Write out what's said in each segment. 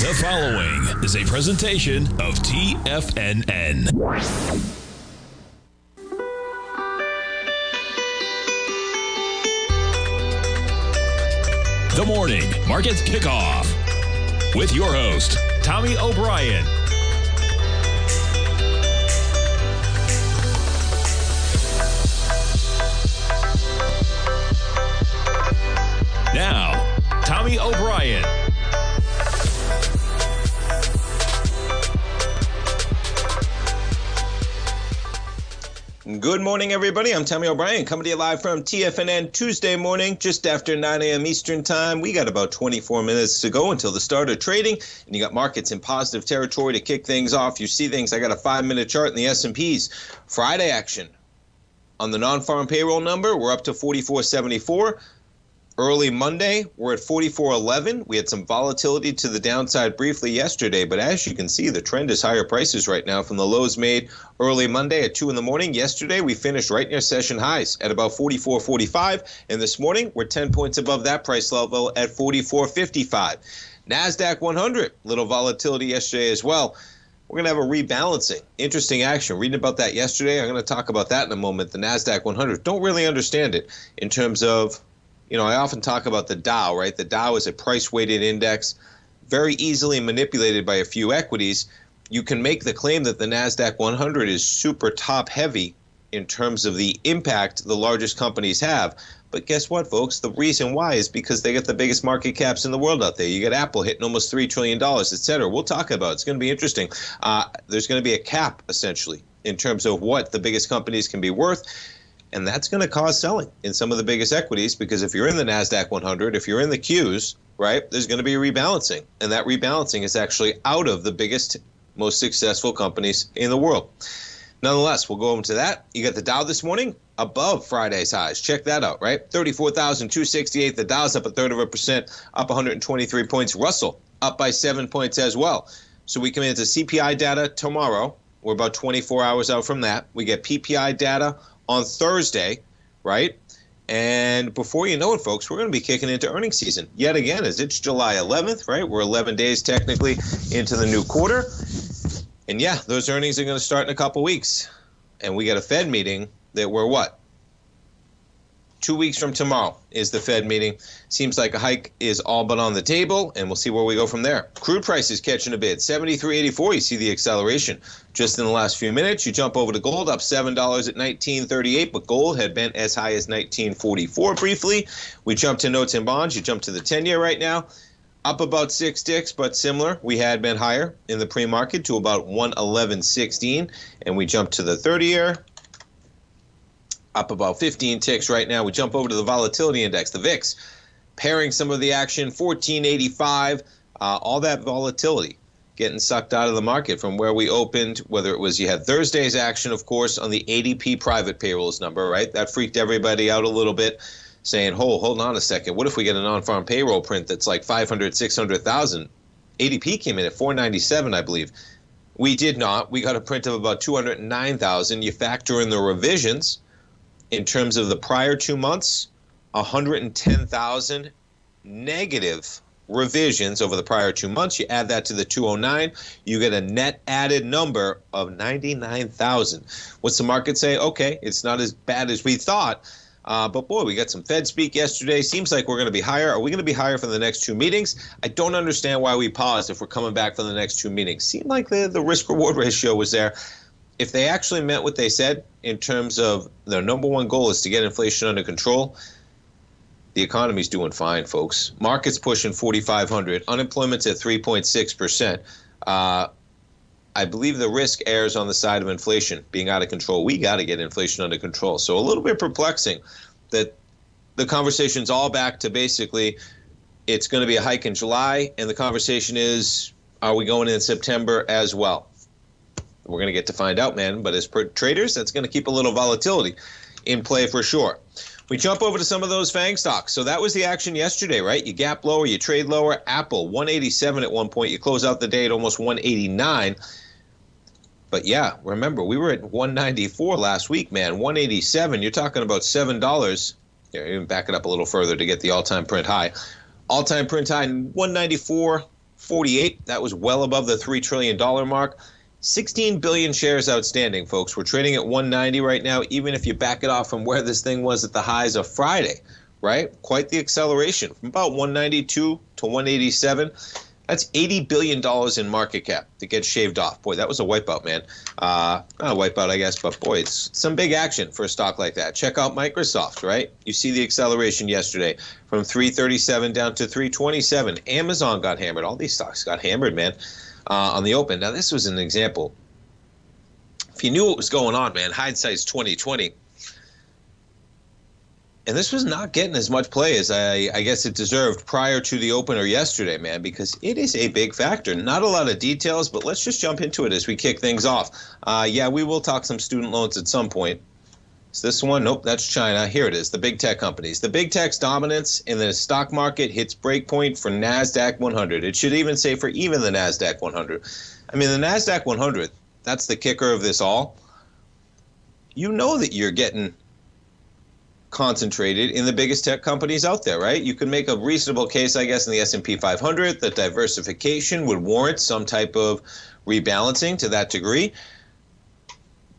The following is a presentation of TFNN. The Morning Market Kickoff with your host, Tommy O'Brien. Now, Tommy O'Brien. Good morning, everybody. I'm Tommy O'Brien, coming to you live from TFNN Tuesday morning, just after 9 a.m. Eastern Time. We got about 24 minutes to go until the start of trading, and you got markets in positive territory to kick things off. You see things. I got a 5-minute chart in the S&Ps. Friday action on the non-farm payroll number, we're up to 44.74. Early Monday, we're at 44.11. We had some volatility to the downside briefly yesterday, but as you can see, the trend is higher prices right now from the lows made early Monday at 2 in the morning. Yesterday, we finished right near session highs at about 44.45, and this morning, we're 10 points above that price level at 44.55. NASDAQ 100, little volatility yesterday as well. We're going to have a rebalancing. Interesting action. Reading about that yesterday. I'm going to talk about that in a moment. The NASDAQ 100. Don't really understand it in terms of, I often talk about the Dow, right? The Dow is a price-weighted index, very easily manipulated by a few equities. You can make the claim that the NASDAQ 100 is super top-heavy in terms of the impact the largest companies have. But guess what, folks? The reason why is because they get the biggest market caps in the world out there. You get Apple hitting almost $3 trillion, et cetera. We'll talk about it. It's going to be interesting. There's going to be a cap, essentially, in terms of what the biggest companies can be worth. And that's going to cause selling in some of the biggest equities, because if you're in the NASDAQ 100, if you're in the Qs, right, there's going to be a rebalancing. And that rebalancing is actually out of the biggest, most successful companies in the world. Nonetheless, we'll go over to that. You got the Dow this morning above Friday's highs. Check that out, right? 34,268. The Dow's up 0.33%, up 123 points. Russell up by 7 points as well. So we come into CPI data tomorrow. We're about 24 hours out from that. We get PPI data on Thursday, right? And before you know it, folks, we're going to be kicking into earnings season yet again, as it's July 11th, right? We're 11 days technically into the new quarter. And yeah, those earnings are going to start in a couple weeks. And we got a Fed meeting that we're 2 weeks from tomorrow is the Fed meeting. Seems like a hike is all but on the table, and we'll see where we go from there. Crude prices catching a bid, 73.84. You see the acceleration just in the last few minutes. You jump over to gold, up $7 at 19.38, but gold had been as high as 19.44 briefly. We jump to notes and bonds. You jump to the 10-year right now, up about 6 ticks, but similar. We had been higher in the pre-market to about 111.16, and we jump to the 30-year. Up about 15 ticks right now. We jump over to the volatility index, the VIX, pairing some of the action, 1485, all that volatility getting sucked out of the market from where we opened, whether it was you had Thursday's action, of course, on the ADP private payrolls number, right? That freaked everybody out a little bit, saying, hold on a second. What if we get a non-farm payroll print that's like 500, 600,000? ADP came in at 497, I believe. We did not. We got a print of about 209,000. You factor in the revisions. In terms of the prior 2 months, 110,000 negative revisions over the prior 2 months. You add that to the 209, you get a net added number of 99,000. What's the market say? Okay, it's not as bad as we thought. But boy, we got some Fed speak yesterday. Seems like we're going to be higher. Are we going to be higher for the next 2 meetings? I don't understand why we paused if we're coming back for the next 2 meetings. Seemed like the risk-reward ratio was there. If they actually meant what they said in terms of their number one goal is to get inflation under control, the economy's doing fine, folks. Market's pushing 4,500. Unemployment's at 3.6%. I believe the risk errs on the side of inflation being out of control. We got to get inflation under control. So a little bit perplexing that the conversation's all back to basically it's going to be a hike in July, and the conversation is, are we going in September as well? We're going to get to find out, man. But as per traders, that's going to keep a little volatility in play for sure. We jump over to some of those FANG stocks. So that was the action yesterday, right? You gap lower, you trade lower. Apple, 187 at one point. You close out the day at almost 189. But yeah, remember, we were at 194 last week, man. 187, you're talking about $7. Here, even back it up a little further to get the all-time print high. All-time print high, 194. 48. That was well above the $3 trillion mark. 16 billion shares outstanding, folks. We're trading at 190 right now, even if you back it off from where this thing was at the highs of Friday, right? Quite the acceleration from about 192 to 187. That's $80 billion in market cap that gets shaved off. Boy, that was a wipeout, man. Not a wipeout, I guess, but boy, it's some big action for a stock like that. Check out Microsoft, right? You see the acceleration yesterday from 337 down to 327. Amazon got hammered. All these stocks got hammered, man, on the open. Now, this was an example. If you knew what was going on, man, hindsight's 2020. And this was not getting as much play as I guess it deserved prior to the opener yesterday, man, because it is a big factor. Not a lot of details, but let's just jump into it as we kick things off. Yeah, we will talk some student loans at some point. Is this one? Nope, that's China. Here it is, the big tech companies. The big tech's dominance in the stock market hits breakpoint for NASDAQ 100. It should even say for even the NASDAQ 100. I mean, the NASDAQ 100, that's the kicker of this all. You know that you're getting concentrated in the biggest tech companies out there, right? You can make a reasonable case, I guess, in the S&P 500 that diversification would warrant some type of rebalancing to that degree.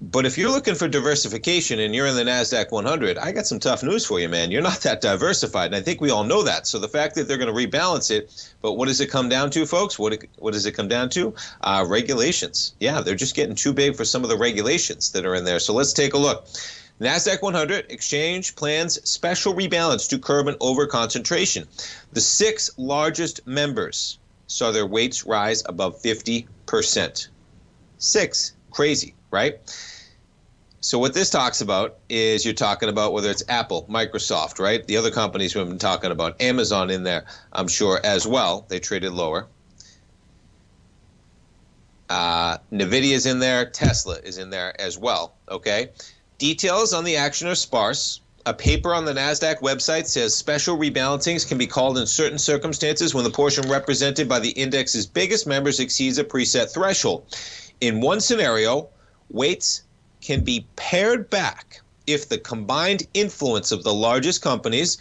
But if you're looking for diversification and you're in the NASDAQ 100, I got some tough news for you, man. You're not that diversified, and I think we all know that. So the fact that they're going to rebalance it, but what does it come down to, folks? What does it come down to? Regulations. Yeah, they're just getting too big for some of the regulations that are in there. So let's take a look. NASDAQ 100 exchange plans special rebalance to curb an over-concentration. The 6 largest members saw their weights rise above 50%. 6. Crazy, right? So what this talks about is you're talking about whether it's Apple, Microsoft, right? The other companies we've been talking about, Amazon in there, I'm sure, as well. They traded lower. NVIDIA's in there. Tesla is in there as well, okay? Details on the action are sparse. A paper on the NASDAQ website says special rebalancings can be called in certain circumstances when the portion represented by the index's biggest members exceeds a preset threshold. In one scenario, weights can be pared back if the combined influence of the largest companies,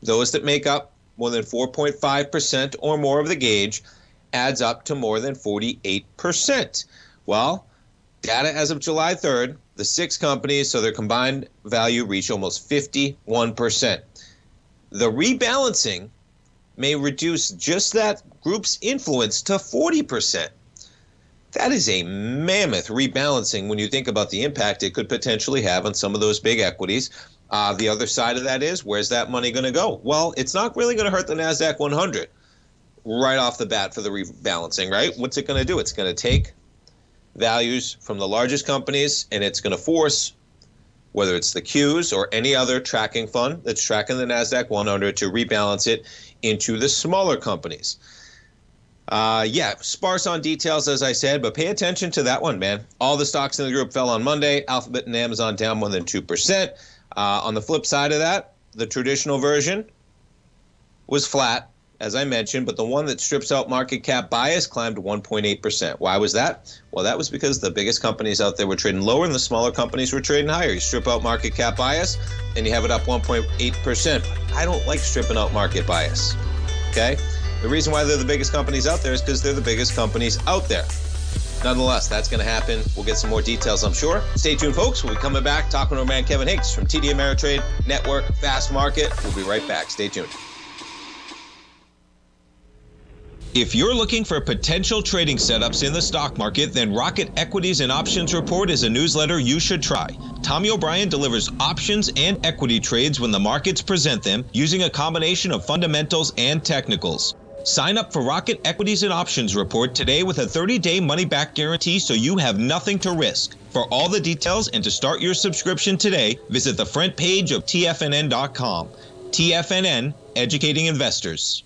those that make up more than 4.5% or more of the gauge, adds up to more than 48%. Well, data as of July 3rd, the 6 companies, so their combined value reached almost 51%. The rebalancing may reduce just that group's influence to 40%. That is a mammoth rebalancing when you think about the impact it could potentially have on some of those big equities. The other side of that is, where's that money going to go? Well, it's not really going to hurt the NASDAQ 100 right off the bat for the rebalancing, right? What's it going to do? It's going to take values from the largest companies, and it's going to force, whether it's the Qs or any other tracking fund that's tracking the NASDAQ 100, to rebalance it into the smaller companies. Yeah, sparse on details, as I said, but pay attention to that one, man. All the stocks in the group fell on Monday. Alphabet and Amazon down more than 2%. On the flip side of that, the traditional version was flat, as I mentioned, but the one that strips out market cap bias climbed 1.8%. Why was that? Well, that was because the biggest companies out there were trading lower and the smaller companies were trading higher. You strip out market cap bias and you have it up 1.8%. I don't like stripping out market bias, okay? The reason why they're the biggest companies out there is because they're the biggest companies out there. Nonetheless, that's going to happen. We'll get some more details, I'm sure. Stay tuned, folks. We'll be coming back talking to our man Kevin Hincks from TD Ameritrade Network Fast Market. We'll be right back. Stay tuned. If you're looking for potential trading setups in the stock market, then Rocket Equities and Options Report is a newsletter you should try. Tommy O'Brien delivers options and equity trades when the markets present them, using a combination of fundamentals and technicals. Sign up for Rocket Equities and Options Report today with a 30-day money-back guarantee, so you have nothing to risk. For all the details and to start your subscription today, visit the front page of TFNN.com. TFNN, educating investors.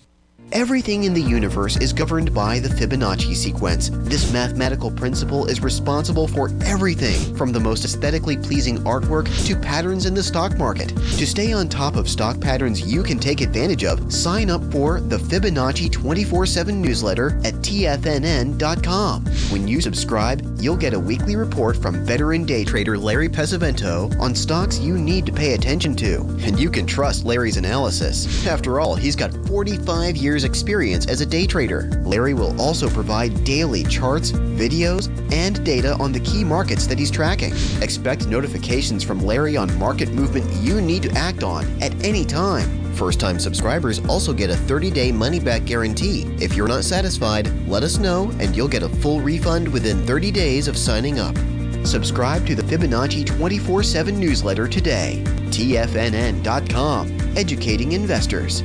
Everything in the universe is governed by the Fibonacci sequence. This mathematical principle is responsible for everything from the most aesthetically pleasing artwork to patterns in the stock market. To stay on top of stock patterns you can take advantage of, sign up for the Fibonacci 24/7 newsletter at TFNN.com. When you subscribe, you'll get a weekly report from veteran day trader Larry Pesavento on stocks you need to pay attention to. And you can trust Larry's analysis. After all, he's got 45 years years' experience as a day trader. Larry will also provide daily charts, videos, and data on the key markets that he's tracking. Expect notifications from Larry on market movement you need to act on at any time. First-time subscribers also get a 30-day money-back guarantee. If you're not satisfied, let us know and you'll get a full refund within 30 days of signing up. Subscribe to the Fibonacci 24/7 newsletter today. TFNN.com, educating investors.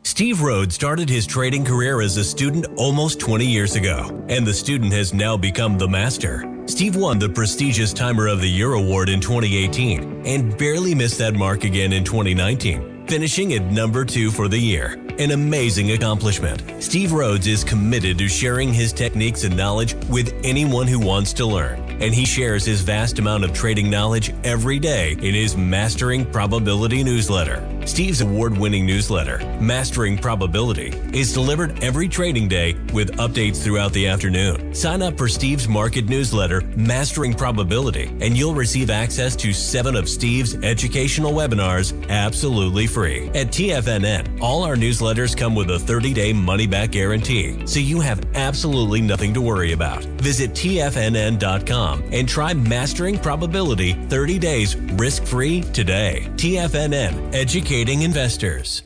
Steve Rhodes started his trading career as a student almost 20 years ago, and the student has now become the master. Steve won the prestigious Timer of the Year award in 2018 and barely missed that mark again in 2019, finishing at number 2 for the year. An amazing accomplishment. Steve Rhodes is committed to sharing his techniques and knowledge with anyone who wants to learn, and he shares his vast amount of trading knowledge every day in his Mastering Probability newsletter. Steve's award-winning newsletter, Mastering Probability, is delivered every trading day with updates throughout the afternoon. Sign up for Steve's market newsletter, Mastering Probability, and you'll receive access to 7 of Steve's educational webinars absolutely free. At TFNN, all our newsletters come with a 30-day money-back guarantee, so you have absolutely nothing to worry about. Visit TFNN.com and try Mastering Probability 30 days risk-free today. TFNN, educating investors.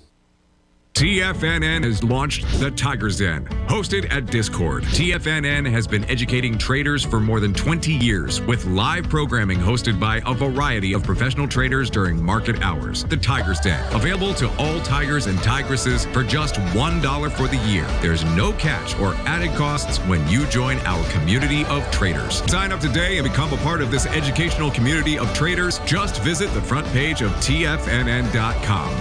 TFNN has launched the Tiger's Den, hosted at Discord. TFNN has been educating traders for more than 20 years with live programming hosted by a variety of professional traders during market hours. The Tiger's Den, available to all tigers and tigresses for just $1 for the year. There's no catch or added costs when you join our community of traders. Sign up today and become a part of this educational community of traders. Just visit the front page of TFNN.com.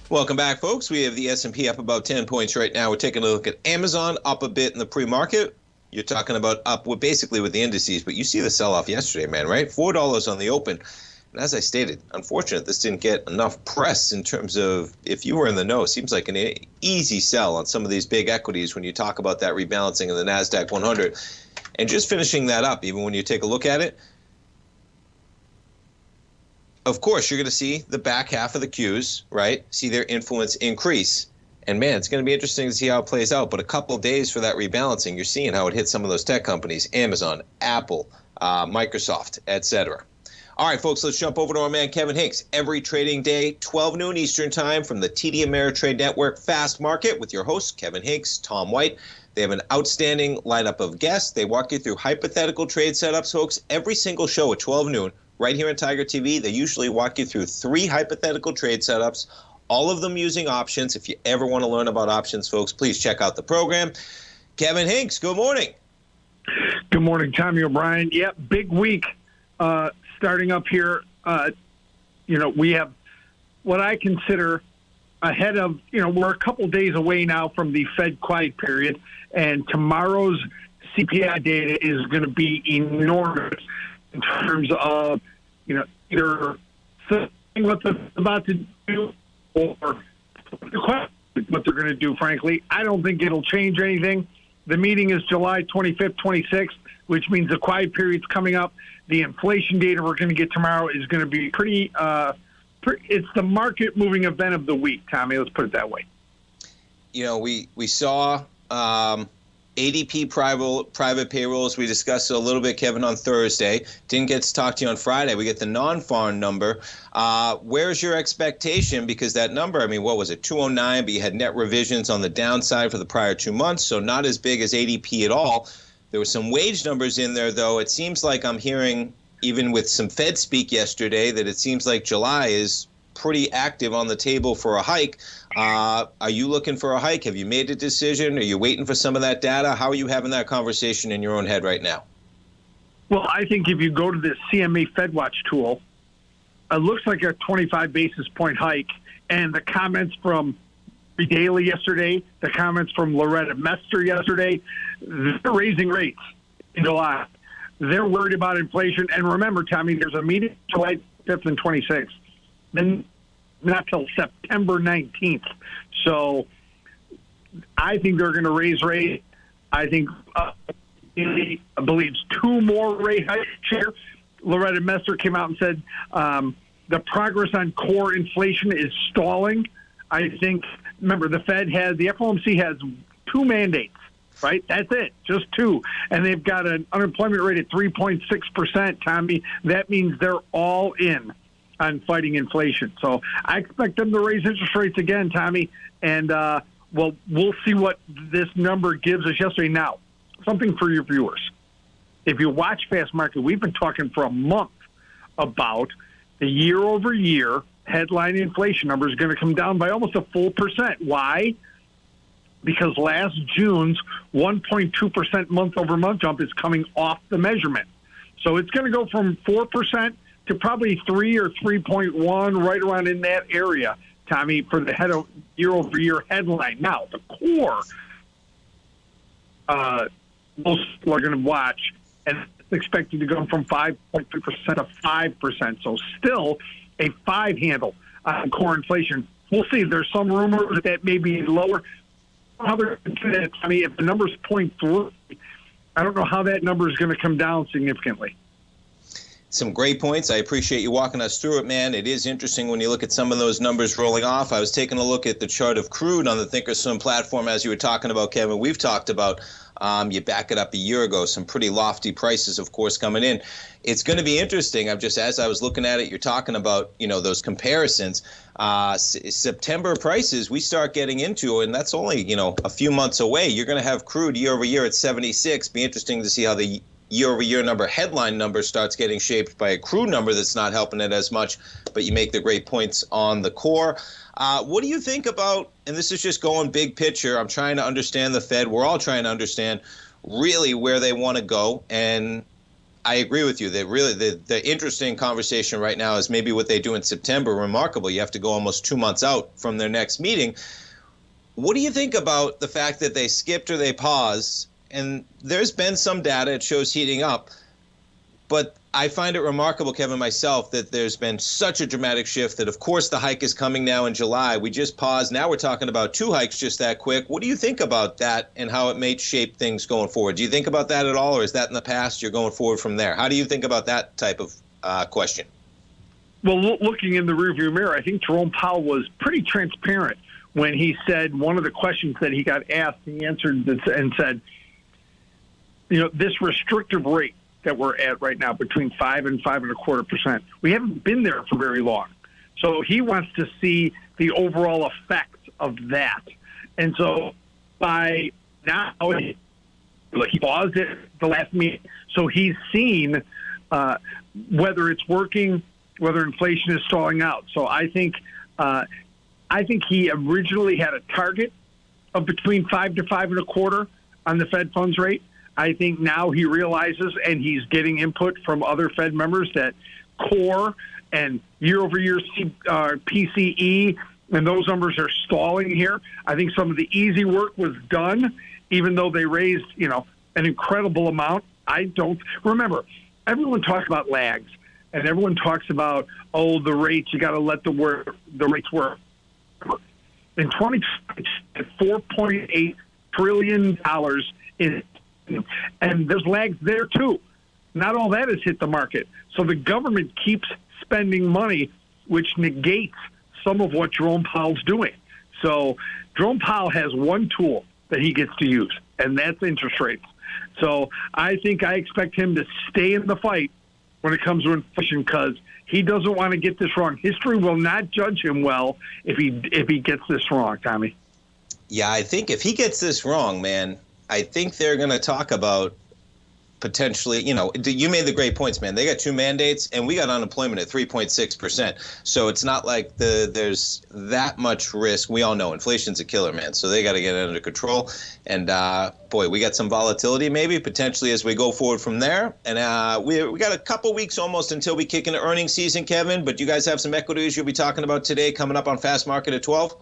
Welcome back, folks. We have the S&P up about 10 points right now. We're taking a look at Amazon up a bit in the pre-market. You're talking about up basically with the indices, but you see the sell-off yesterday, man, right? $4 on the open. And as I stated, unfortunate this didn't get enough press in terms of, if you were in the know, it seems like an easy sell on some of these big equities when you talk about that rebalancing in the NASDAQ 100. And just finishing that up, even when you take a look at it, of course, you're going to see the back half of the Qs, right? See their influence increase. And, man, it's going to be interesting to see how it plays out. But a couple of days for that rebalancing, you're seeing how it hits some of those tech companies, Amazon, Apple, Microsoft, etc. All right, folks, let's jump over to our man Kevin Hincks. Every trading day, 12 noon Eastern time from the TD Ameritrade Network Fast Market with your hosts, Kevin Hincks, Tom White. They have an outstanding lineup of guests. They walk you through hypothetical trade setups, folks. Every single show at 12 noon. Right here on Tiger TV, they usually walk you through 3 hypothetical trade setups, all of them using options. If you ever want to learn about options, folks, please check out the program. Kevin Hincks, good morning. Good morning, Tommy O'Brien. Yep, big week starting up here. We have what I consider ahead of, we're a couple days away now from the Fed quiet period, and tomorrow's CPI data is going to be enormous in terms of, either saying what they're about to do or what they're going to do, frankly. I don't think it'll change anything. The meeting is July 25th, 26th, which means the quiet period's coming up. The inflation data we're going to get tomorrow is going to be pretty it's the market moving event of the week, Tommy. Let's put it that way. We saw ADP private payrolls. We discussed it a little bit, Kevin, on Thursday. Didn't get to talk to you on Friday. We get the non-farm number. Where's your expectation? Because that number, what was it, 209, but you had net revisions on the downside for the prior 2 months, so not as big as ADP at all. There were some wage numbers in there, though. It seems like I'm hearing, even with some Fed speak yesterday, that it seems like July is pretty active on the table for a hike. Are you looking for a hike? Have you made a decision? Are you waiting for some of that data? How are you having that conversation in your own head right now? Well, I think if you go to the CME FedWatch tool, it looks like a 25 basis point hike. And the comments from Daly yesterday, the comments from Loretta Mester yesterday, they're raising rates in July. They're worried about inflation. And remember, Tommy, there's a meeting July 5th and 26th. Then not till September 19th. So I think they're going to raise rates. I think he believes 2 more rate hikes here. Loretta Messer came out and said the progress on core inflation is stalling. I think, remember, the FOMC has 2 mandates, right? That's it, just 2. And they've got an unemployment rate at 3.6%, Tommy. That means they're all in on fighting inflation. So I expect them to raise interest rates again, Tommy. And, we'll see what this number gives us yesterday. Now, something for your viewers. If you watch Fast Market, we've been talking for a month about the year-over-year headline inflation number is going to come down by almost a full percent. Why? Because last June's 1.2% month-over-month jump is coming off the measurement. So it's going to go from 4% to probably 3 or 3.1, right around in that area, Tommy, for the year-over-year headline. Now, the core, most people are going to watch, and it's expected to go from 5.3% to 5%. So still a 5 handle on core inflation. We'll see. There's some rumor that may be lower. I mean, if the number's 0.3, I don't know how that number is going to come down significantly. Some great points. I appreciate you walking us through it, man. It is interesting when you look at some of those numbers rolling off. I was taking a look at the chart of crude on the Thinkorswim platform, as you were talking about, Kevin. We've talked about, you back it up a year ago, some pretty lofty prices, of course, coming in. It's going to be interesting. As I was looking at it, you're talking about, those comparisons. September prices we start getting into, and that's only, a few months away. You're going to have crude year over year at 76. Be interesting to see how the year-over-year headline number starts getting shaped by a crude number that's not helping it as much, but you make the great points on the core. What do you think about, and this is just going big picture, I'm trying to understand the Fed. We're all trying to understand really where they want to go, and I agree with you that really the interesting conversation right now is maybe what they do in September. Remarkable. You have to go almost 2 months out from their next meeting. What do you think about the fact that they skipped or they paused? And there's been some data, it shows heating up, but I find it remarkable, Kevin, myself, that there's been such a dramatic shift that, of course, the hike is coming now in July. We just paused. Now we're talking about 2 hikes just that quick. What do you think about that and how it may shape things going forward? Do you think about that at all, or is that in the past? You're going forward from there. How do you think about that type of question? Well, looking in the rearview mirror, I think Jerome Powell was pretty transparent when he said one of the questions that he got asked, he answered this and said, this restrictive rate that we're at right now, between 5 and 5.25%, we haven't been there for very long. So he wants to see the overall effect of that. And so by now, he paused it the last meeting. So he's seen whether it's working, whether inflation is stalling out. So I think he originally had a target of between 5 to 5.25 on the Fed funds rate. I think now he realizes, and he's getting input from other Fed members, that core and year-over-year PCE and those numbers are stalling here. I think some of the easy work was done, even though they raised, an incredible amount. Remember, everyone talks about lags, and everyone talks about, the rates, you got to let the rates work. In 2020, $4.8 trillion and there's lags there too. Not all that has hit the market. So the government keeps spending money, which negates some of what Jerome Powell's doing. So Jerome Powell has one tool that he gets to use, and that's interest rates. So I expect him to stay in the fight when it comes to inflation, because he doesn't want to get this wrong. History will not judge him well if he gets this wrong, Tommy. Yeah, I think if he gets this wrong, man, I think they're going to talk about potentially, you made the great points, man. They got 2 mandates, and we got unemployment at 3.6%. So it's not like there's that much risk. We all know inflation's a killer, man. So they got to get it under control. And, we got some volatility maybe potentially as we go forward from there. And we got a couple weeks almost until we kick into earnings season, Kevin. But you guys have some equities you'll be talking about today coming up on Fast Market at 12?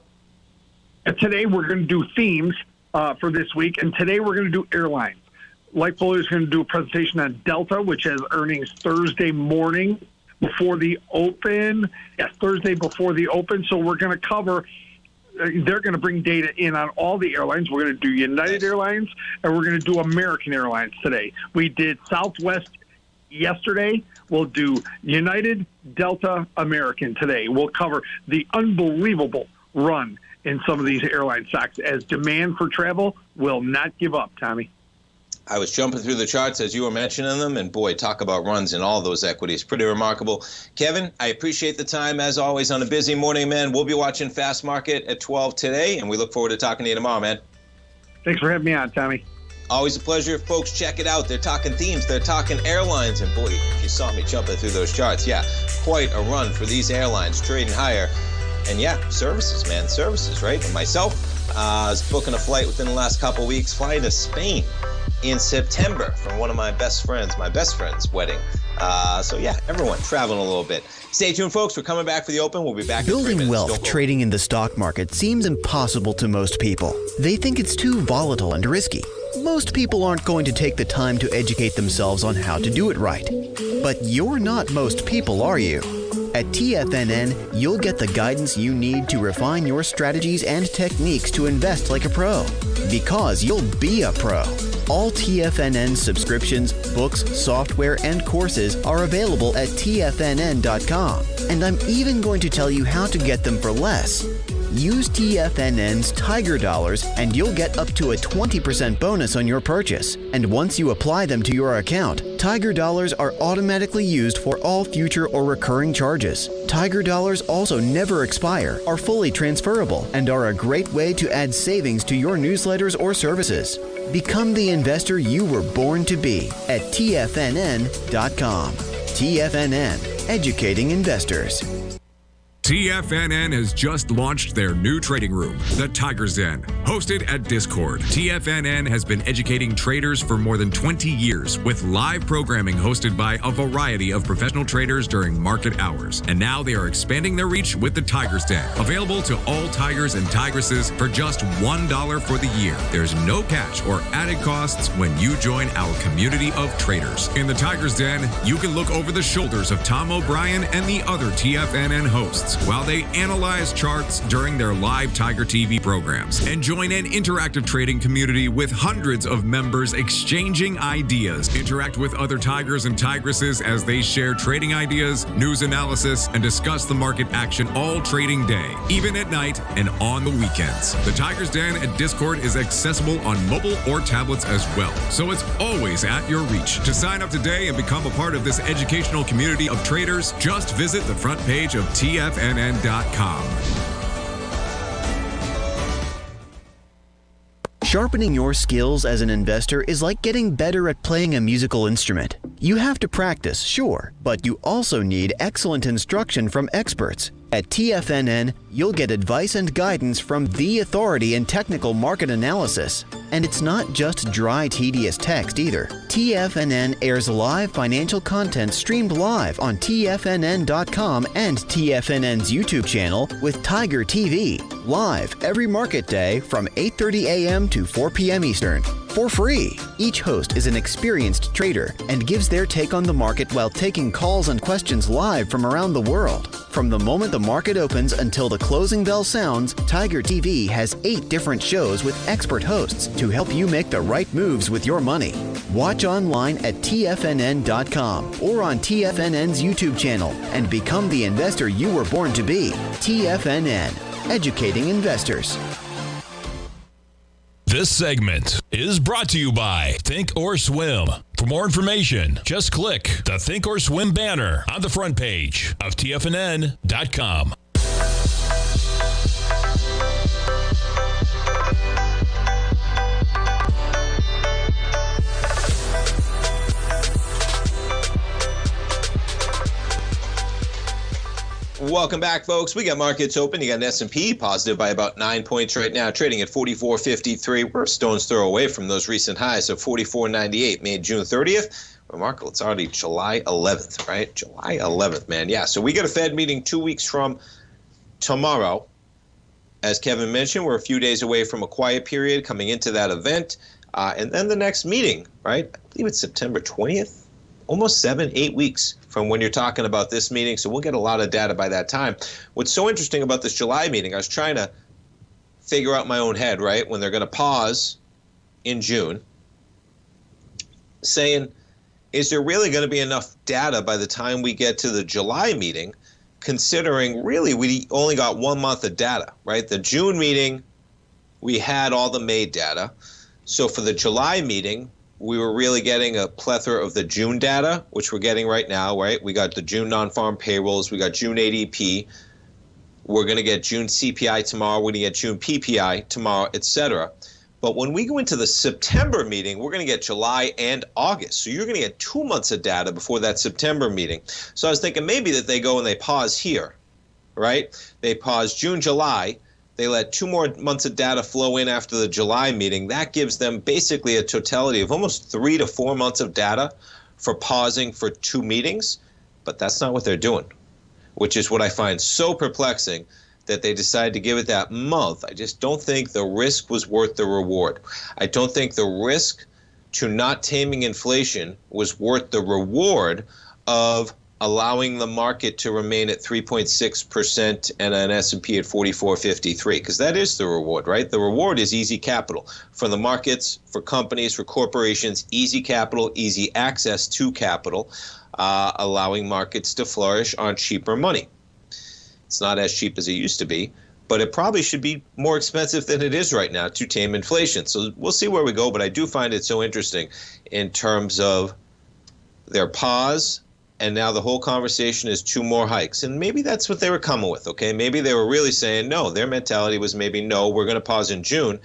Today we're going to do themes for this week, and today we're going to do airlines. Light Fuller is going to do a presentation on Delta, which has earnings Thursday morning. before the open. Yes, Thursday before the open. So we're going to cover. They're going to bring data in on all the airlines. We're going to do United Airlines, and we're going to do American Airlines today. We did Southwest yesterday. We'll do United, Delta, American today. We'll cover the unbelievable run in some of these airline stocks as demand for travel will not give up, Tommy. I was jumping through the charts as you were mentioning them, and boy, talk about runs in all those equities. Pretty remarkable. Kevin, I appreciate the time as always on a busy morning, man. We'll be watching Fast Market at 12 today, and we look forward to talking to you tomorrow, man. Thanks for having me on, Tommy. Always a pleasure. Folks, check it out. They're talking themes. They're talking airlines. And boy, if you saw me jumping through those charts, yeah, quite a run for these airlines, trading higher. And yeah, services, man, services, right? And myself, I was booking a flight within the last couple of weeks, flying to Spain in September for one of my best friend's wedding. So yeah, everyone traveling a little bit. Stay tuned, folks. We're coming back for the open. We'll be back in 3 Building minutes. wealth trading in the stock market seems impossible to most people. They think it's too volatile and risky. Most people aren't going to take the time to educate themselves on how to do it right. But you're not most people, are you? At TFNN, you'll get the guidance you need to refine your strategies and techniques to invest like a pro. Because you'll be a pro. All TFNN subscriptions, books, software, and courses are available at TFNN.com. And I'm even going to tell you how to get them for less. Use TFNN's Tiger Dollars and you'll get up to a 20% bonus on your purchase. And once you apply them to your account, Tiger Dollars are automatically used for all future or recurring charges. Tiger Dollars also never expire, are fully transferable, and are a great way to add savings to your newsletters or services. Become the investor you were born to be at TFNN.com. TFNN, educating investors. TFNN has just launched their new trading room, the Tiger's Den. Hosted at Discord, TFNN has been educating traders for more than 20 years with live programming hosted by a variety of professional traders during market hours. And now they are expanding their reach with the Tiger's Den, available to all tigers and tigresses for just $1 for the year. There's no catch or added costs when you join our community of traders. In the Tiger's Den, you can look over the shoulders of Tom O'Brien and the other TFNN hosts while they analyze charts during their live Tiger TV programs, and join an interactive trading community with hundreds of members exchanging ideas. Interact with other tigers and tigresses as they share trading ideas, news analysis, and discuss the market action all trading day, even at night and on the weekends. The Tiger's Den at Discord is accessible on mobile or tablets as well, so it's always at your reach. To sign up today and become a part of this educational community of traders, just visit the front page of TFNN.com. Sharpening your skills as an investor is like getting better at playing a musical instrument. You have to practice, sure, but you also need excellent instruction from experts. At TFNN, you'll get advice and guidance from the authority in technical market analysis. And it's not just dry, tedious text either. TFNN airs live financial content streamed live on TFNN.com and TFNN's YouTube channel with Tiger TV, live every market day from 8:30 a.m. to 4 p.m. Eastern. For free. Each host is an experienced trader and gives their take on the market while taking calls and questions live from around the world. From the moment the market opens until the closing bell sounds, Tiger TV has 8 different shows with expert hosts to help you make the right moves with your money. Watch online at TFNN.com or on TFNN's YouTube channel and become the investor you were born to be. TFNN, educating investors. This segment is brought to you by Thinkorswim. For more information, just click the Thinkorswim banner on the front page of TFNN.com. Welcome back, folks. We got markets open. You got an S&P positive by about 9 points right now, trading at 44.53. We're a stone's throw away from those recent highs of 44.98, made June 30th. Remarkable. It's already July 11th, right? July 11th, man. Yeah, so we got a Fed meeting 2 weeks from tomorrow. As Kevin mentioned, we're a few days away from a quiet period coming into that event. And then the next meeting, right? I believe it's September 20th. almost 7-8 weeks from when you're talking about this meeting. So we'll get a lot of data by that time. What's so interesting about this July meeting, I was trying to figure out my own head, right, when they're going to pause in June, saying, is there really going to be enough data by the time we get to the July meeting, considering really we only got 1 month of data, right? The June meeting, we had all the May data. So for the July meeting, we were really getting a plethora of the June data, which we're getting right now, right? We got the June non-farm payrolls, we got June ADP, we're going to get June CPI tomorrow, we're going to get June PPI tomorrow, etc. But when we go into the September meeting, we're going to get July and August. So you're going to get 2 months of data before that September meeting. So I was thinking maybe that they go and they pause here, right? They pause June, July. They let 2 more months of data flow in after the July meeting. That gives them basically a totality of almost 3 to 4 months of data for pausing for 2 meetings. But that's not what they're doing, which is what I find so perplexing, that they decided to give it that month. I just don't think the risk was worth the reward. I don't think the risk to not taming inflation was worth the reward of allowing the market to remain at 3.6% and an S&P at 44.53, because that is the reward, right? The reward is easy capital for the markets, for companies, for corporations, easy capital, easy access to capital, allowing markets to flourish on cheaper money. It's not as cheap as it used to be, but it probably should be more expensive than it is right now to tame inflation. So we'll see where we go, but I do find it so interesting in terms of their pause, and now the whole conversation is 2 more hikes. And maybe that's what they were coming with, okay? Maybe they were really saying no. Their mentality was maybe no, we're going to pause in June,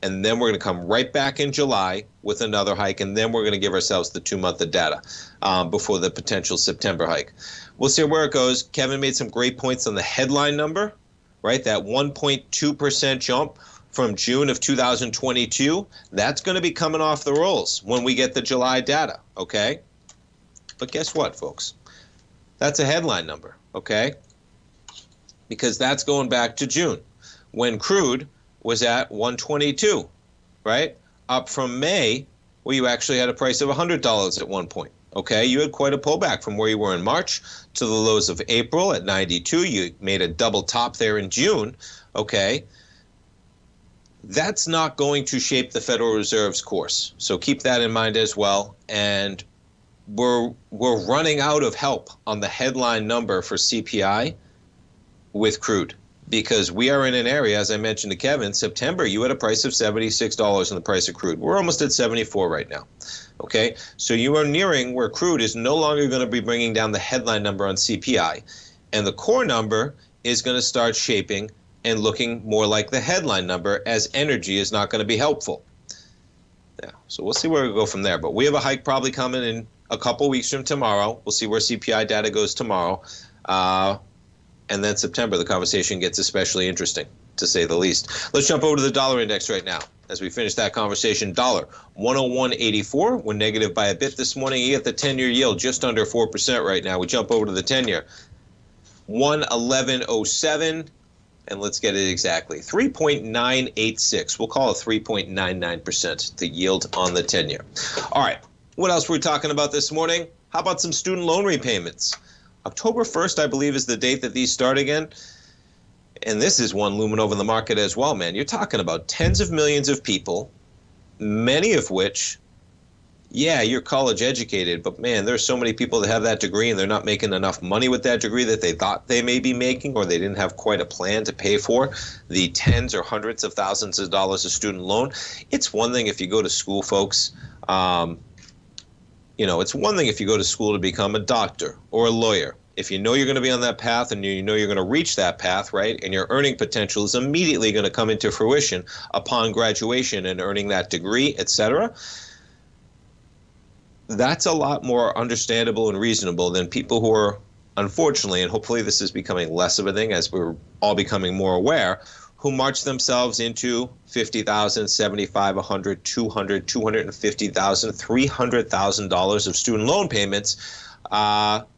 and then we're going to come right back in July with another hike, and then we're going to give ourselves the 2 month of data before the potential September hike. We'll see where it goes. Kevin made some great points on the headline number, right? That 1.2% jump from June of 2022. That's going to be coming off the rolls when we get the July data, okay? But guess what, folks? That's a headline number, okay? Because that's going back to June when crude was at 122, right? Up from May, where you actually had a price of $100 at one point. Okay, you had quite a pullback from where you were in March to the lows of April at 92. You made a double top there in June. Okay, that's not going to shape the Federal Reserve's course. So keep that in mind as well. And we're running out of help on the headline number for CPI with crude, because we are in an area, as I mentioned to Kevin, September, you had a price of $76 in the price of crude. We're almost at 74 right now. Okay, so you are nearing where crude is no longer going to be bringing down the headline number on CPI, and the core number is going to start shaping and looking more like the headline number, as energy is not going to be helpful. Yeah, so we'll see where we go from there. But we have a hike probably coming in a couple weeks from tomorrow. We'll see where CPI data goes tomorrow. And then September, the conversation gets especially interesting, to say the least. Let's jump over to the dollar index right now. As we finish that conversation, dollar 101.84. We're negative by a bit this morning. You get the 10-year yield just under 4% right now. We jump over to the 10-year. 111.07. And let's get it exactly. 3.986. We'll call it 3.99%, the yield on the 10-year. All right. What else were we talking about this morning? How about some student loan repayments? October 1st, I believe, is the date that these start again. And this is one looming over the market as well, man. You're talking about tens of millions of people, many of which, yeah, you're college educated, but man, there's so many people that have that degree and they're not making enough money with that degree that they thought they may be making, or they didn't have quite a plan to pay for the tens or hundreds of thousands of dollars of student loan. It's one thing if you go to school, folks. It's one thing if you go to school to become a doctor or a lawyer. If you know you're going to be on that path and you know you're going to reach that path, right, and your earning potential is immediately going to come into fruition upon graduation and earning that degree, etc., that's a lot more understandable and reasonable than people who are, unfortunately, and hopefully this is becoming less of a thing as we're all becoming more aware, who march themselves into $50,000, $75,000, $100,000, $200,000, $250,000, $300,000 of student loan payments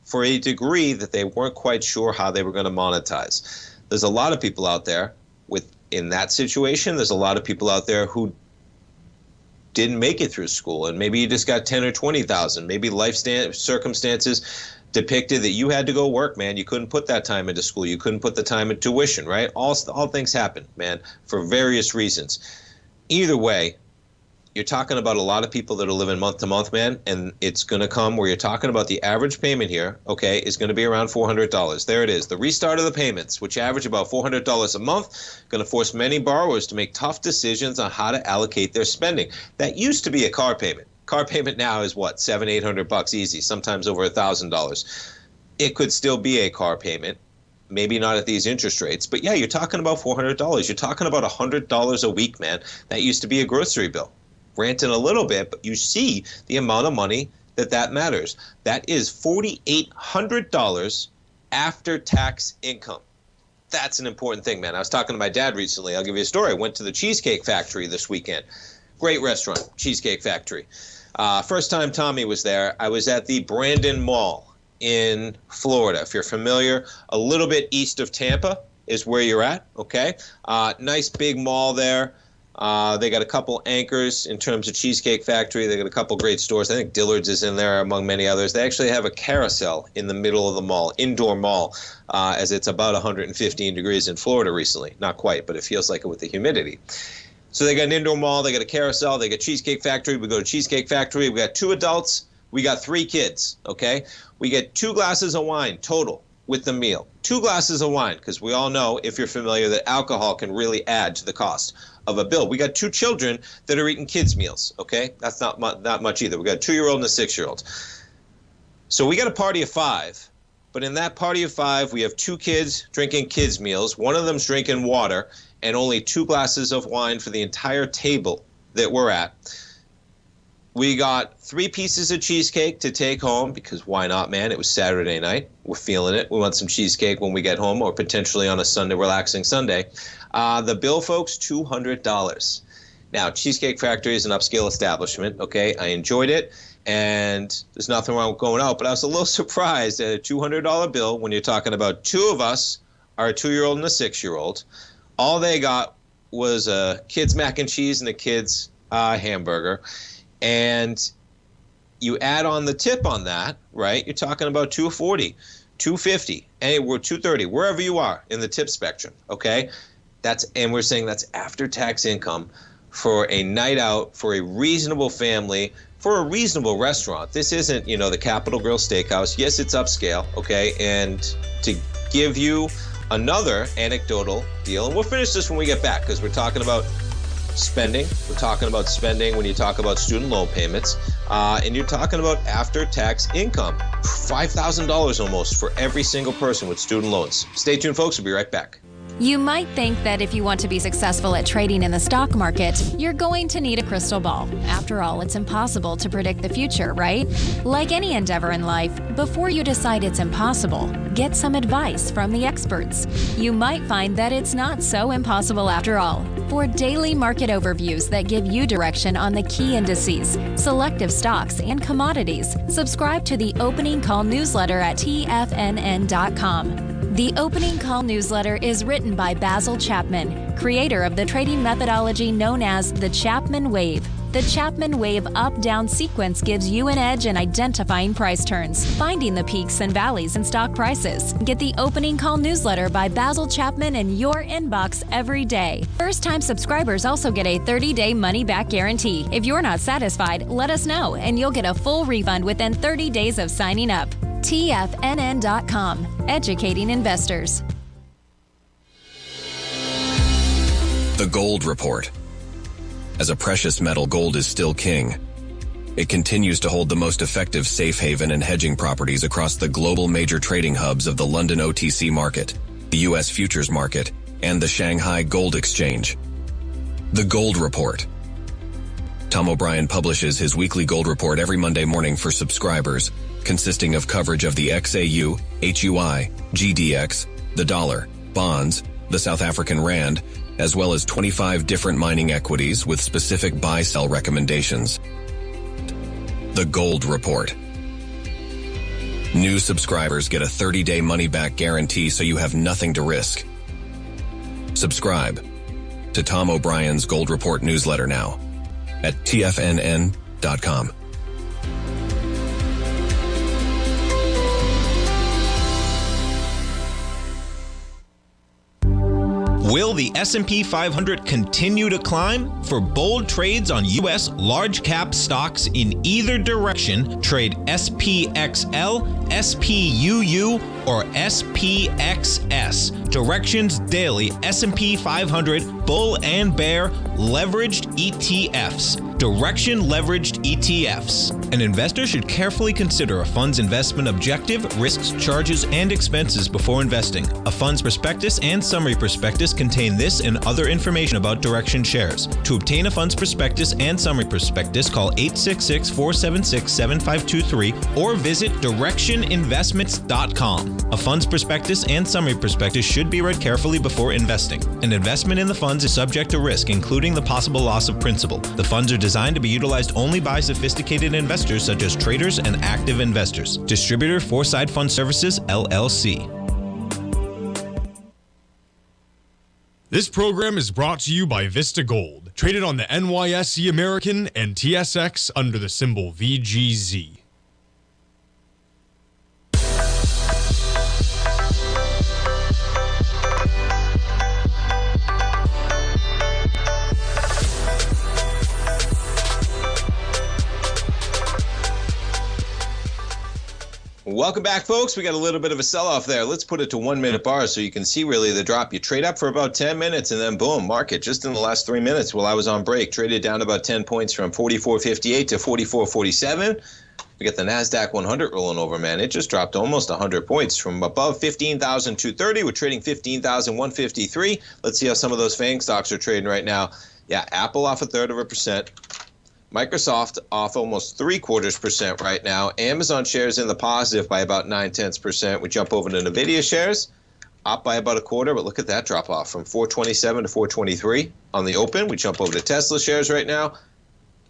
for a degree that they weren't quite sure how they were going to monetize. There's a lot of people out there in that situation. There's a lot of people out there who didn't make it through school, and maybe you just got 10 or 20,000. Maybe life circumstances depicted that you had to go work, man. You couldn't put that time into school. You couldn't put the time into tuition, right? All things happen, man, for various reasons. Either way, you're talking about a lot of people that are living month to month, man, and it's going to come where you're talking about the average payment here, okay, is going to be around $400. There it is. The restart of the payments, which average about $400 a month, going to force many borrowers to make tough decisions on how to allocate their spending. That used to be a car payment. Car payment now is what, $700-800 easy, sometimes over $1,000. It could still be a car payment, maybe not at these interest rates, but yeah, you're talking about $400. You're talking about $100 a week, man. That used to be a grocery bill. Ranting a little bit, but you see the amount of money that matters. That is $4,800 after tax income. That's an important thing, man. I was talking to my dad recently. I'll give you a story. I went to the Cheesecake Factory this weekend. Great restaurant, Cheesecake Factory. First time Tommy was there, I was at the Brandon Mall in Florida. If you're familiar, a little bit east of Tampa is where you're at, okay? Nice big mall there. They got a couple anchors in terms of Cheesecake Factory. They got a couple great stores. I think Dillard's is in there among many others. They actually have a carousel in the middle of the mall, indoor mall, as it's about 115 degrees in Florida recently. Not quite, but it feels like it with the humidity. So they got an indoor mall, they got a carousel, they got Cheesecake Factory. We go to Cheesecake Factory. We got 2 adults. We got 3 kids, okay? We get 2 glasses of wine total with the meal. 2 glasses of wine, because we all know, if you're familiar, that alcohol can really add to the cost of a bill. We got 2 children that are eating kids' meals, okay? That's not much either. We got a 2-year-old and a 6-year-old. So we got a party of 5, but in that party of 5, we have 2 kids drinking kids' meals. One of them's drinking water, and only 2 glasses of wine for the entire table that we're at. We got 3 pieces of cheesecake to take home, because why not, man? It was Saturday night. We're feeling it. We want some cheesecake when we get home, or potentially on a Sunday, relaxing Sunday. The bill, folks, $200. Now, Cheesecake Factory is an upscale establishment, okay? I enjoyed it, and there's nothing wrong with going out, but I was a little surprised at a $200 bill when you're talking about 2 of us, our 2-year-old and a 6-year-old. All they got was a kid's mac and cheese and a kid's hamburger. And you add on the tip on that, right? You're talking about $240, $250, anywhere $230, wherever you are in the tip spectrum, okay? And we're saying that's after-tax income for a night out, for a reasonable family, for a reasonable restaurant. This isn't, the Capitol Grill Steakhouse. Yes, it's upscale, okay? And to give you another anecdotal deal, and we'll finish this when we get back, because we're talking about spending. We're talking about spending when you talk about student loan payments, and you're talking about after-tax income, $5,000 almost for every single person with student loans. Stay tuned, folks. We'll be right back. You might think that if you want to be successful at trading in the stock market, you're going to need a crystal ball. After all, it's impossible to predict the future, right? Like any endeavor in life, before you decide it's impossible, get some advice from the experts. You might find that it's not so impossible after all. For daily market overviews that give you direction on the key indices, selective stocks, and commodities, subscribe to the Opening Call newsletter at TFNN.com. The Opening Call newsletter is written by Basil Chapman, creator of the trading methodology known as the Chapman Wave. The Chapman Wave up-down sequence gives you an edge in identifying price turns, finding the peaks and valleys in stock prices. Get the Opening Call newsletter by Basil Chapman in your inbox every day. First-time subscribers also get a 30-day money-back guarantee. If you're not satisfied, let us know, and you'll get a full refund within 30 days of signing up. TFNN.com, educating investors. The Gold Report. As a precious metal, gold is still king. It continues to hold the most effective safe haven and hedging properties across the global major trading hubs of the London OTC market, the U.S. futures market, and the Shanghai Gold Exchange. The Gold Report. Tom O'Brien publishes his weekly gold report every Monday morning for subscribers, consisting of coverage of the XAU, HUI, GDX, the dollar, bonds, the South African rand, as well as 25 different mining equities with specific buy-sell recommendations. The Gold Report. New subscribers get a 30-day money-back guarantee, so you have nothing to risk. Subscribe to Tom O'Brien's Gold Report newsletter now at TFNN.com. Will the S&P 500 continue to climb? For bold trades on U.S. large cap stocks in either direction, trade SPXL, SPUU, or SPXS. Directions Daily S&P 500 Bull and Bear Leveraged ETFs. Direction Leveraged ETFs. An investor should carefully consider a fund's investment objective, risks, charges, and expenses before investing. A fund's prospectus and summary prospectus contain this and other information about Direction shares. To obtain a fund's prospectus and summary prospectus, call 866-476-7523 or visit directioninvestments.com. A fund's prospectus and summary prospectus should be read carefully before investing. An investment in the funds is subject to risk, including the possible loss of principal. The funds are designed to be utilized only by sophisticated investors such as traders and active investors. Distributor Foreside Fund Services, LLC. This program is brought to you by Vista Gold, traded on the NYSE American and TSX under the symbol VGZ. Welcome back, folks. We got a little bit of a sell-off there. Let's put it to 1 minute bars so you can see really the drop. You trade up for about 10 minutes and then boom, market just in the last 3 minutes while I was on break. Traded down about 10 points from 44.58 to 44.47. We got the NASDAQ 100 rolling over, man. It just dropped almost 100 points from above 15,230. We're trading 15,153. Let's see how some of those FANG stocks are trading right now. Yeah, Apple off 0.33%. Microsoft off almost 0.75% right now. Amazon shares in the positive by about 0.9%. We jump over to NVIDIA shares, up by about 0.25%, but look at that drop off from 427 to 423 on the open. We jump over to Tesla shares right now,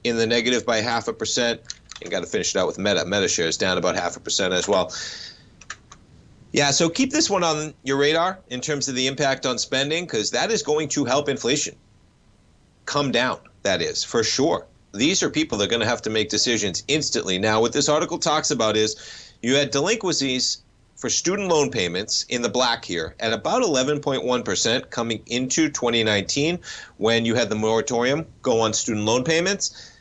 in the negative by 0.5%. And got to finish it out with Meta. Meta shares down about 0.5% as well. Yeah, so keep this one on your radar in terms of the impact on spending, because that is going to help inflation come down, that is, for sure. These are people that are going to have to make decisions instantly. Now, what this article talks about is you had delinquencies for student loan payments in the black here at about 11.1% coming into 2019 when you had the moratorium go on student loan payments.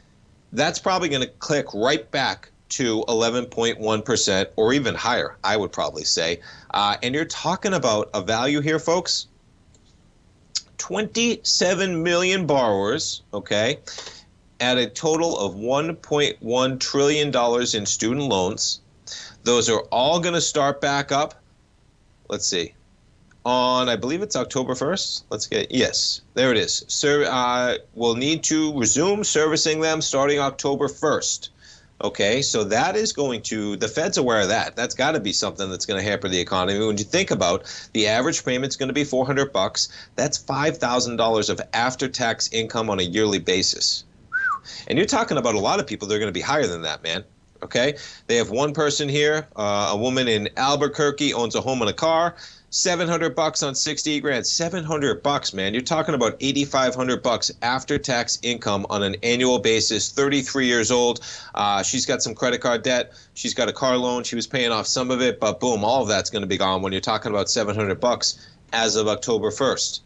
That's probably going to click right back to 11.1% or even higher, I would probably say. And you're talking about a value here, folks, 27 million borrowers, okay, at a total of $1.1 trillion in student loans. Those are all going to start back up. Let's see. On, I believe it's October 1st. Yes, there it is. We'll need to resume servicing them starting October 1st. Okay, so that is going to, the Fed's aware of that. That's got to be something that's going to hamper the economy. When you think about the average payment's going to be $400, that's $5,000 of after-tax income on a yearly basis. And you're talking about a lot of people that are going to be higher than that, man. Okay? They have one person here, a woman in Albuquerque, owns a home and a car, $700 on 60 grand. $700, man. You're talking about $8,500 after-tax income on an annual basis, 33 years old. She's got some credit card debt. She's got a car loan. She was paying off some of it, but boom, all of that's going to be gone when you're talking about $700 as of October 1st.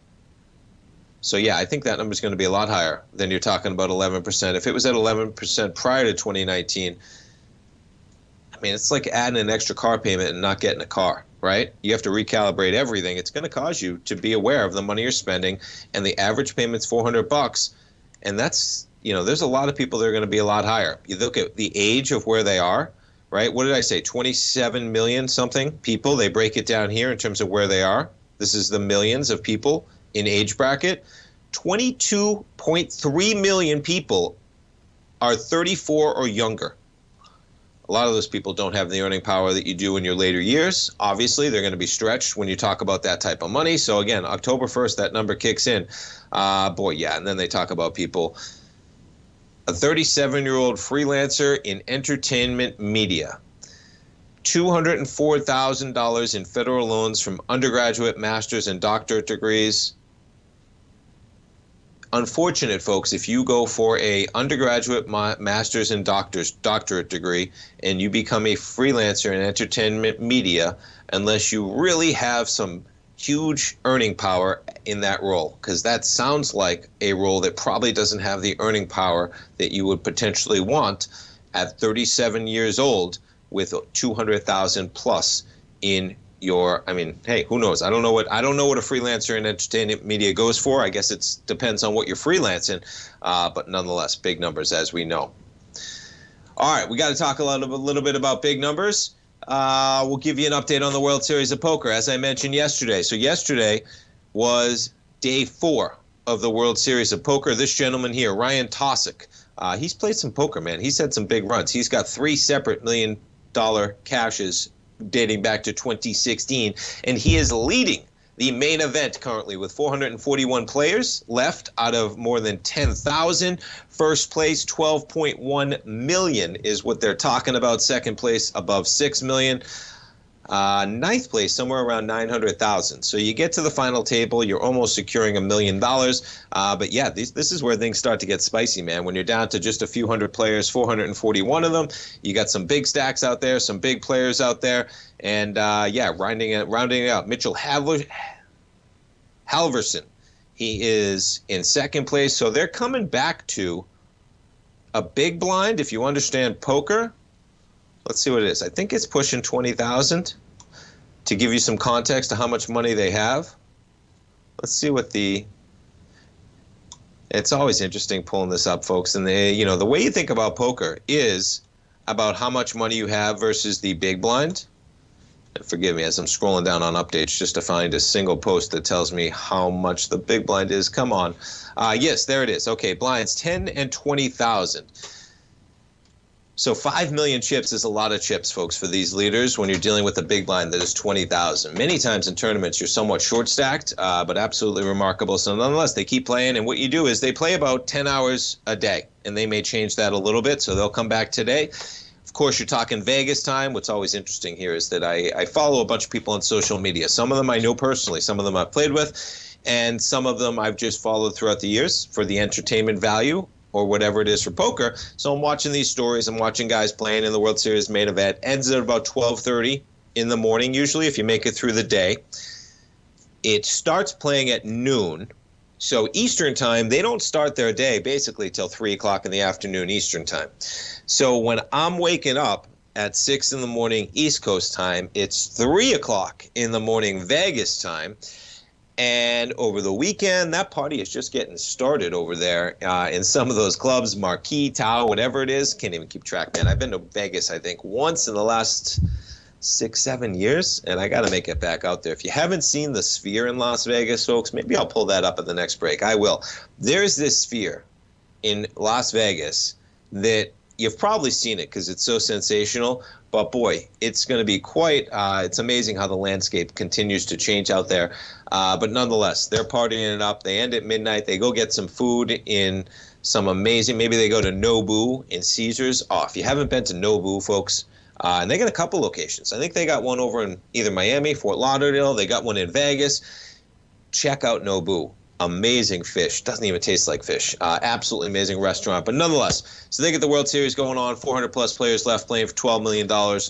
So, yeah, I think that number is going to be a lot higher than you're talking about 11%. If it was at 11% prior to 2019, I mean, it's like adding an extra car payment and not getting a car, right? You have to recalibrate everything. It's going to cause you to be aware of the money you're spending, and the average payment's $400. And that's, you know, there's a lot of people that are going to be a lot higher. You look at the age of where they are, right? What did I say? 27 million something people. They break it down here in terms of where they are. This is the millions of people in age bracket. 22.3 million people are 34 or younger. A lot of those people don't have the earning power that you do in your later years. Obviously, they're going to be stretched when you talk about that type of money. So again, October 1st, that number kicks in. Boy, yeah, and then they talk about people. A 37-year-old freelancer in entertainment media. $204,000 in federal loans from undergraduate, master's, and doctorate degrees. unfortunate, folks, if you go for a undergraduate, master's, and doctorate degree, and you become a freelancer in entertainment media, unless you really have some huge earning power in that role, because that sounds like a role that probably doesn't have the earning power that you would potentially want at 37 years old with 200,000 plus in your, hey, who knows? I don't know what a freelancer in entertainment media goes for. I guess it depends on what you're freelancing, but nonetheless, big numbers, as we know. All right, we got to talk a little bit about big numbers. We'll give you an update on the World Series of Poker, as I mentioned yesterday. So yesterday was day 4 of the World Series of Poker. This gentleman here, Ryan Tosick, he's played some poker, man. He's had some big runs. He's got 3 separate $1 million cashes dating back to 2016, and he is leading the main event currently with 441 players left out of more than 10,000. First place, 12.1 million is what they're talking about. Second place, above 6 million. Ninth place, somewhere around 900,000. So you get to the final table, you're almost securing $1 million. But yeah, this is where things start to get spicy, man. When you're down to just a few hundred players, 441 of them, you got some big stacks out there, some big players out there, and rounding it out, Mitchell Halverson, he is in second place. So they're coming back to a big blind. If you understand poker, let's see what it is. I think it's pushing 20,000. To give you some context to how much money they have, let's see what it's always interesting pulling this up, folks. And the way you think about poker is about how much money you have versus the big blind. And forgive me as I'm scrolling down on updates just to find a single post that tells me how much the big blind is. Come on. Yes, there it is. Okay, blinds 10 and 20,000. So 5 million chips is a lot of chips, folks, for these leaders when you're dealing with a big blind that is 20,000. Many times in tournaments, you're somewhat short-stacked, but absolutely remarkable. So nonetheless, they keep playing, and what you do is they play about 10 hours a day, and they may change that a little bit, so they'll come back today. Of course, you're talking Vegas time. What's always interesting here is that I follow a bunch of people on social media. Some of them I know personally, some of them I've played with, and some of them I've just followed throughout the years for the entertainment value or whatever it is for poker. So I'm watching these stories. I'm watching guys playing in the World Series main event. Ends at about 12:30 in the morning, usually, if you make it through the day. It starts playing at noon. So Eastern time, they don't start their day basically till 3 o'clock in the afternoon Eastern time. So when I'm waking up at 6 in the morning East Coast time, it's 3 o'clock in the morning Vegas time. And over the weekend, that party is just getting started over there in some of those clubs, Marquee, Tao, whatever it is. Can't even keep track, man. I've been to Vegas, I think, once in the last 6-7 years, and I got to make it back out there. If you haven't seen the Sphere in Las Vegas, folks, maybe I'll pull that up at the next break. I will. There's this Sphere in Las Vegas that you've probably seen it because it's so sensational. But boy, it's going to be quite, it's amazing how the landscape continues to change out there. But nonetheless, they're partying it up. They end at midnight. They go get some food in some amazing, maybe they go to Nobu in Caesars. Oh, if you haven't been to Nobu, folks, and they got a couple locations. I think they got one over in either Miami, Fort Lauderdale. They got one in Vegas. Check out Nobu. Amazing fish. Doesn't even taste like fish. Absolutely amazing restaurant. But nonetheless, so they get the World Series going on. 400-plus players left playing for $12 million.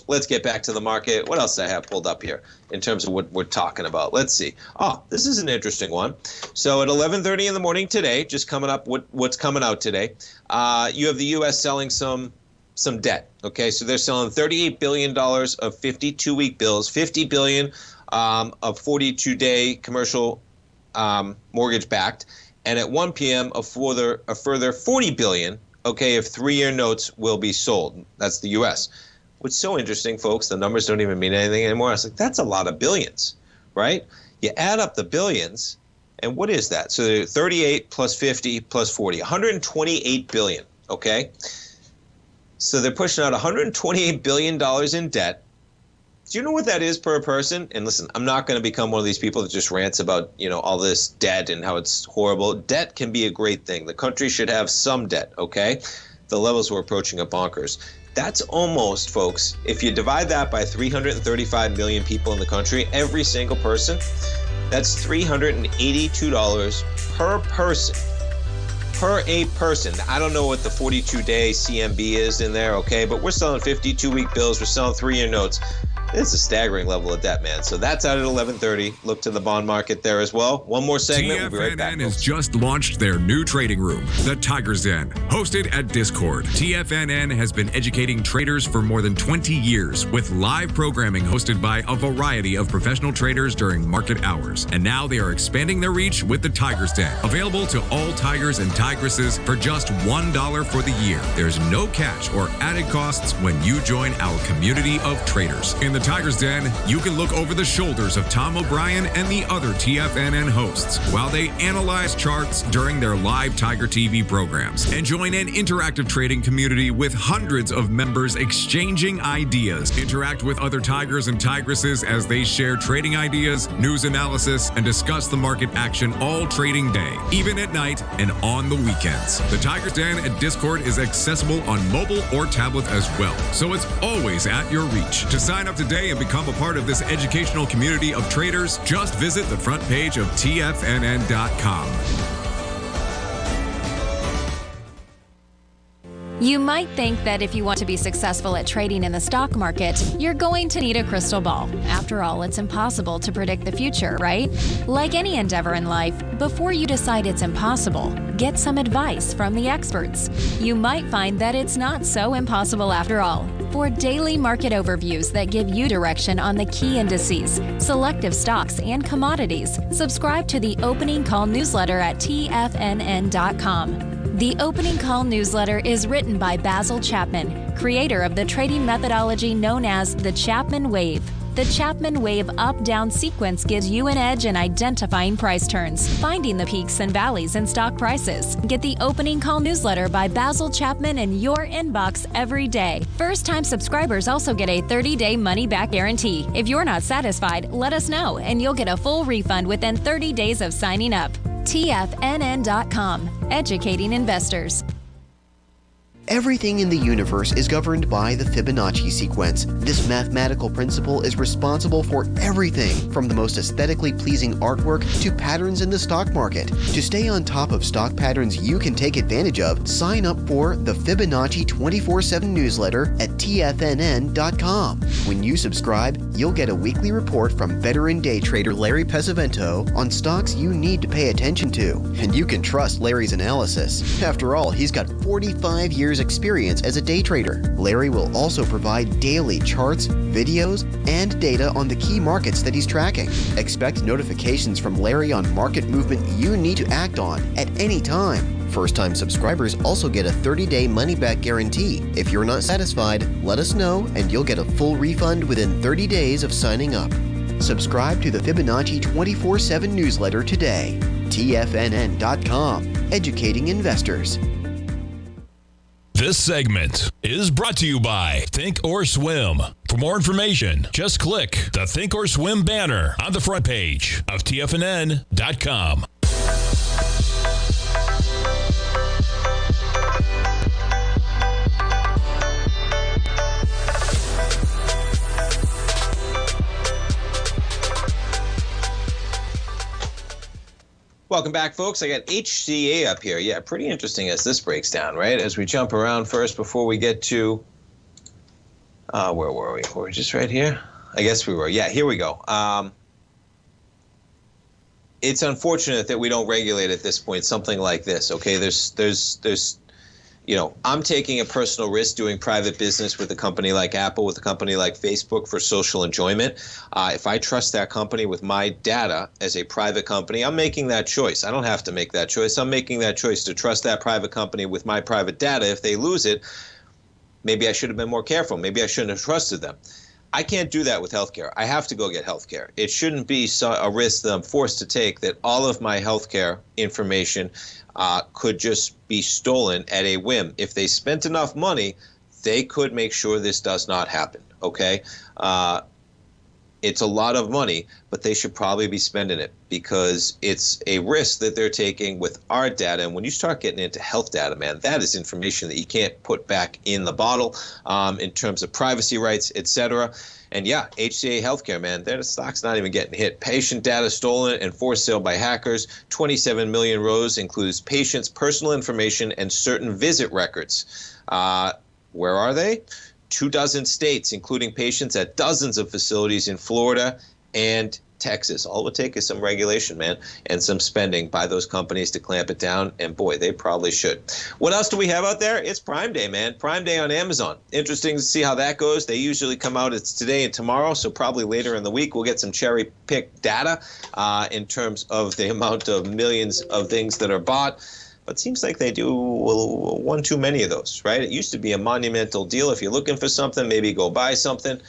Let's get back to the market. What else do I have pulled up here in terms of what we're talking about? Let's see. Oh, this is an interesting one. So at 11:30 in the morning today, just coming up, what's coming out today, you have the U.S. selling some debt. Okay, so they're selling $38 billion of 52-week bills, $50 billion of 42-day commercial mortgage backed, and at 1 p.m. a further $40 billion, okay, of 3-year notes will be sold. That's the U.S. What's so interesting, folks, the numbers don't even mean anything anymore. I was like, that's a lot of billions, right? You add up the billions, and what is that? So 38 plus 50 plus 40, 128 billion, okay? So they're pushing out $128 billion in debt. Do you know what that is per person? And listen, I'm not going to become one of these people that just rants about, all this debt and how it's horrible. Debt can be a great thing. The country should have some debt, okay? The levels we're approaching are bonkers. That's almost, folks, if you divide that by 335 million people in the country, every single person, that's $382 per person per a person. I don't know what the 42-day CMB is in there, okay? But we're selling 52-week bills. We're selling 3-year notes. It's a staggering level of debt, man. So that's out at 11:30. Look to the bond market there as well. One more segment. We'll be right back. TFNN has just launched their new trading room, the Tiger's Den, hosted at Discord. TFNN has been educating traders for more than 20 years with live programming hosted by a variety of professional traders during market hours. And now they are expanding their reach with the Tiger's Den, available to all tigers and tigresses for just $1 for the year. There's no catch or added costs when you join our community of traders. In the Tiger's Den, you can look over the shoulders of Tom O'Brien and the other TFNN hosts while they analyze charts during their live Tiger TV programs, and join an interactive trading community with hundreds of members exchanging ideas. Interact with other tigers and tigresses as they share trading ideas, news analysis, and discuss the market action all trading day, even at night and on the weekends. The Tiger's Den at Discord is accessible on mobile or tablet as well, so it's always at your reach. To sign up today and become a part of this educational community of traders, just visit the front page of TFNN.com. You might think that if you want to be successful at trading in the stock market, you're going to need a crystal ball. After all, it's impossible to predict the future, right? Like any endeavor in life, before you decide it's impossible, get some advice from the experts. You might find that it's not so impossible after all. For daily market overviews that give you direction on the key indices, selective stocks, and commodities, subscribe to the Opening Call newsletter at TFNN.com. The Opening Call newsletter is written by Basil Chapman, creator of the trading methodology known as the Chapman Wave. The Chapman Wave up-down sequence gives you an edge in identifying price turns, finding the peaks and valleys in stock prices. Get the Opening Call newsletter by Basil Chapman in your inbox every day. First-time subscribers also get a 30-day money-back guarantee. If you're not satisfied, let us know, and you'll get a full refund within 30 days of signing up. TFNN.com, educating investors. Everything in the universe is governed by the Fibonacci sequence. This mathematical principle is responsible for everything from the most aesthetically pleasing artwork to patterns in the stock market. To stay on top of stock patterns you can take advantage of, sign up for the Fibonacci 24/7 newsletter at TFNN.com. When you subscribe, you'll get a weekly report from veteran day trader Larry Pesavento on stocks you need to pay attention to. And you can trust Larry's analysis. After all, he's got 45 years experience as a day trader. Larry will also provide daily charts, videos, and data on the key markets that he's tracking. Expect notifications from Larry on market movement you need to act on at any time. First-time subscribers also get a 30-day money-back guarantee. If you're not satisfied, let us know and you'll get a full refund within 30 days of signing up. Subscribe to the Fibonacci 24/7 newsletter today. TFNN.com, educating investors. This segment is brought to you by Thinkorswim. For more information, just click the Thinkorswim banner on the front page of TFNN.com. Welcome back, folks. I got HCA up here. Yeah, pretty interesting as this breaks down, right? As we jump around first before we get to, where were we? Were we just right here? I guess we were. Yeah, here we go. It's unfortunate that we don't regulate at this point something like this, okay? There's you know, I'm taking a personal risk doing private business with a company like Apple, with a company like Facebook for social enjoyment. If I trust that company with my data as a private company, I'm making that choice. I don't have to make that choice. I'm making that choice to trust that private company with my private data. If they lose it, maybe I should have been more careful. Maybe I shouldn't have trusted them. I can't do that with healthcare. I have to go get healthcare. It shouldn't be a risk that I'm forced to take that all of my healthcare information could just be stolen at a whim. If they spent enough money, they could make sure this does not happen, okay? It's a lot of money, but they should probably be spending it because it's a risk that they're taking with our data. And when you start getting into health data, man, that is information that you can't put back in the bottle in terms of privacy rights, et cetera. And yeah, HCA Healthcare, man, their stock's not even getting hit. Patient data stolen and forced sale by hackers. 27 million rows includes patients' personal information and certain visit records. Where are they? 24 states, including patients at dozens of facilities in Florida and Texas. All it would take is some regulation, man, and some spending by those companies to clamp it down. And boy, they probably should. What else do we have out there? It's Prime Day, man. Prime Day on Amazon. Interesting to see how that goes. They usually come out, it's today and tomorrow, so probably later in the week we'll get some cherry-picked data in terms of the amount of millions of things that are bought. But it seems like they do one too many of those, right? It used to be a monumental deal. If you're looking for something, maybe go buy something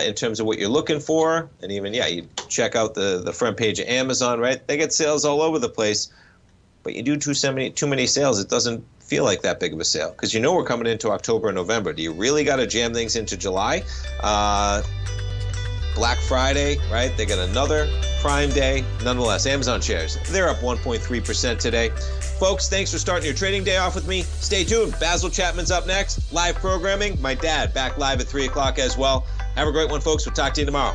in terms of what you're looking for. And even, yeah, you check out the front page of Amazon, right? They get sales all over the place. But you do too many sales, it doesn't feel like that big of a sale. Because you know we're coming into October and November. Do you really got to jam things into July? Black Friday, right? They got another Prime Day. Nonetheless, Amazon shares, they're up 1.3% today. Folks, thanks for starting your trading day off with me. Stay tuned. Basil Chapman's up next. Live programming. My dad back live at 3 o'clock as well. Have a great one, folks. We'll talk to you tomorrow.